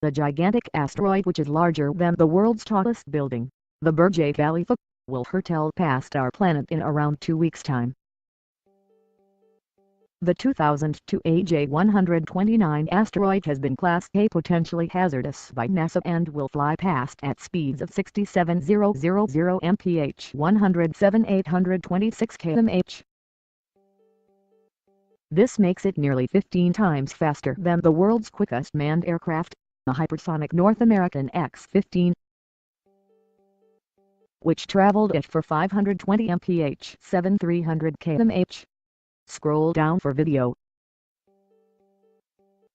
The gigantic asteroid, which is larger than the world's tallest building, the Burj Khalifa, will hurtle past our planet in around 2 weeks' time. The 2002 AJ-129 asteroid has been classed a potentially hazardous by NASA and will fly past at speeds of 67,000 mph 107,826 km/h. This makes it nearly 15 times faster than the world's quickest manned aircraft, the hypersonic North American X-15, which traveled at for 520 mph 7,300 km/h. Scroll down for video.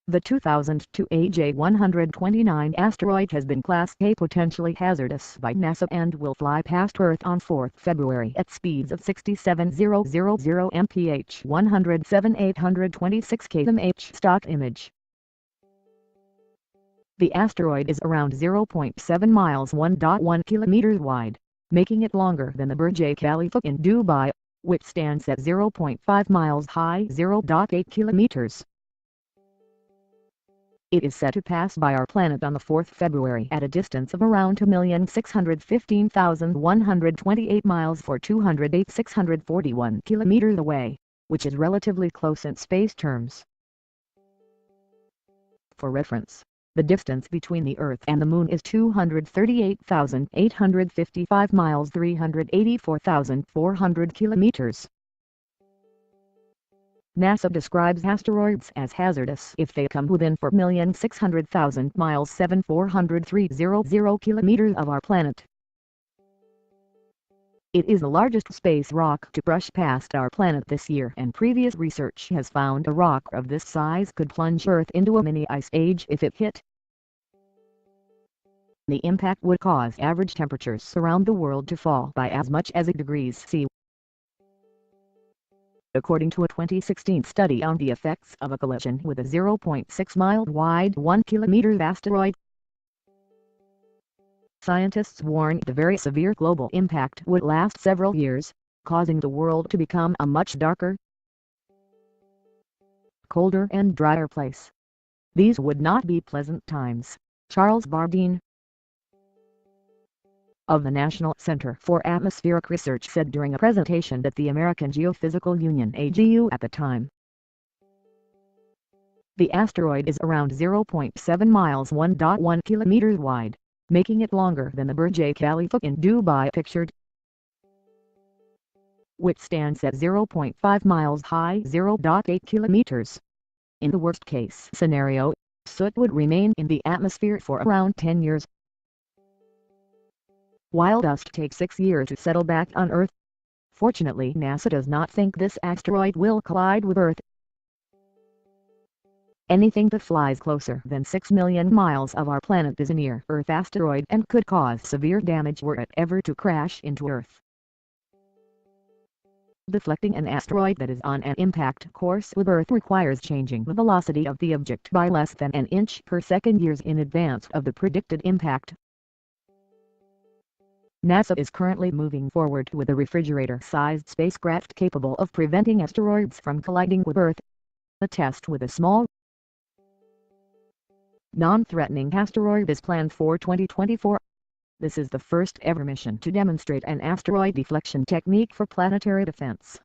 The 2002 AJ-129 asteroid has been classed a potentially hazardous by NASA and will fly past Earth on 4 February at speeds of 67,000 mph 107,826 km/h. Stock image. The asteroid is around 0.7 miles 1.1 kilometers wide, making it longer than the Burj Khalifa in Dubai, which stands at 0.5 miles high 0.8 kilometers. It is set to pass by our planet on the 4th February at a distance of around 2,615,128 miles or 208,641 kilometers away, which is relatively close in space terms. For reference, the distance between the Earth and the Moon is 238,855 miles 384,400 kilometers. NASA describes asteroids as hazardous if they come within 4,600,000 miles 7,430 kilometers of our planet. It is the largest space rock to brush past our planet this year, and previous research has found a rock of this size could plunge Earth into a mini ice age if it hit. The impact would cause average temperatures around the world to fall by as much as 1 degree C. According to a 2016 study on the effects of a collision with a 0.6-mile wide 1-kilometer asteroid, scientists warned the very severe global impact would last several years, causing the world to become a much darker, colder and drier place. These would not be pleasant times, Charles Bardeen of the National Center for Atmospheric Research said during a presentation at the American Geophysical Union (AGU) at the time. The asteroid is around 0.7 miles 1.1 kilometers wide, making it longer than the Burj Khalifa in Dubai pictured, which stands at 0.5 miles high 0.8 kilometers. In the worst-case scenario, soot would remain in the atmosphere for around 10 years. While dust takes 6 years to settle back on Earth. Fortunately, NASA does not think this asteroid will collide with Earth. Anything that flies closer than 6 million miles of our planet is a near-Earth asteroid and could cause severe damage were it ever to crash into Earth. Deflecting an asteroid that is on an impact course with Earth requires changing the velocity of the object by less than an inch per second years in advance of the predicted impact. NASA is currently moving forward with a refrigerator-sized spacecraft capable of preventing asteroids from colliding with Earth. A test with a small, non-threatening asteroid is planned for 2024. This is the first ever mission to demonstrate an asteroid deflection technique for planetary defense.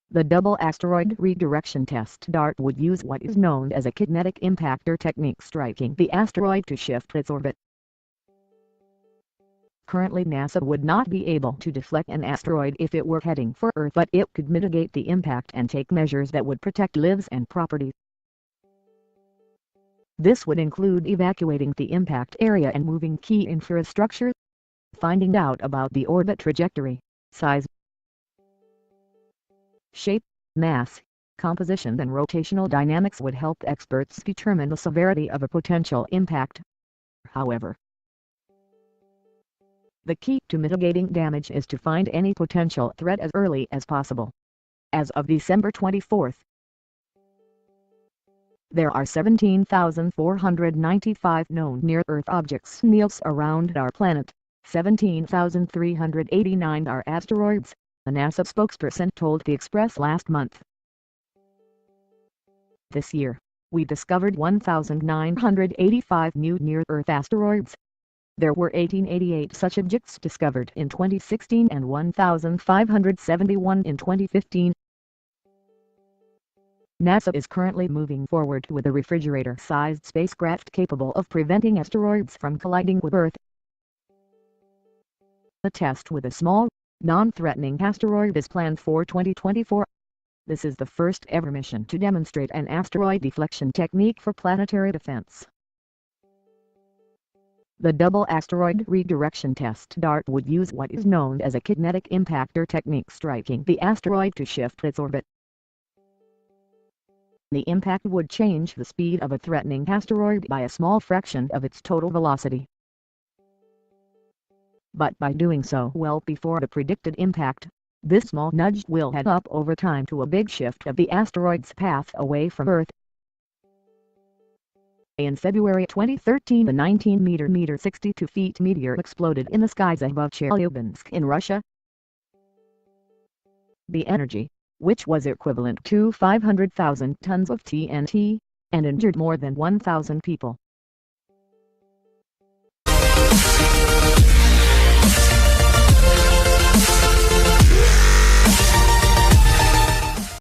The double asteroid redirection test DART would use what is known as a kinetic impactor technique, striking the asteroid to shift its orbit. Currently, NASA would not be able to deflect an asteroid if it were heading for Earth, but it could mitigate the impact and take measures that would protect lives and property. This would include evacuating the impact area and moving key infrastructure. Finding out about the orbit trajectory, size, shape, mass, composition and rotational dynamics would help experts determine the severity of a potential impact. However, the key to mitigating damage is to find any potential threat as early as possible. As of December 24, there are 17,495 known near-Earth objects (NEOs) around our planet. 17,389 are asteroids, a NASA spokesperson told the Express last month. This year, we discovered 1,985 new near-Earth asteroids. There were 1888 such objects discovered in 2016 and 1,571 in 2015. NASA is currently moving forward with a refrigerator-sized spacecraft capable of preventing asteroids from colliding with Earth. A test with a small, non-threatening asteroid is planned for 2024. This is the first ever mission to demonstrate an asteroid deflection technique for planetary defense. The double asteroid redirection test DART would use what is known as a kinetic impactor technique, striking the asteroid to shift its orbit. The impact would change the speed of a threatening asteroid by a small fraction of its total velocity. But by doing so well before the predicted impact, this small nudge will add up over time to a big shift of the asteroid's path away from Earth. In February 2013, the 19-meter 62 feet meteor exploded in the skies above Chelyabinsk in Russia. The energy, which was equivalent to 500,000 tons of TNT, and injured more than 1,000 people.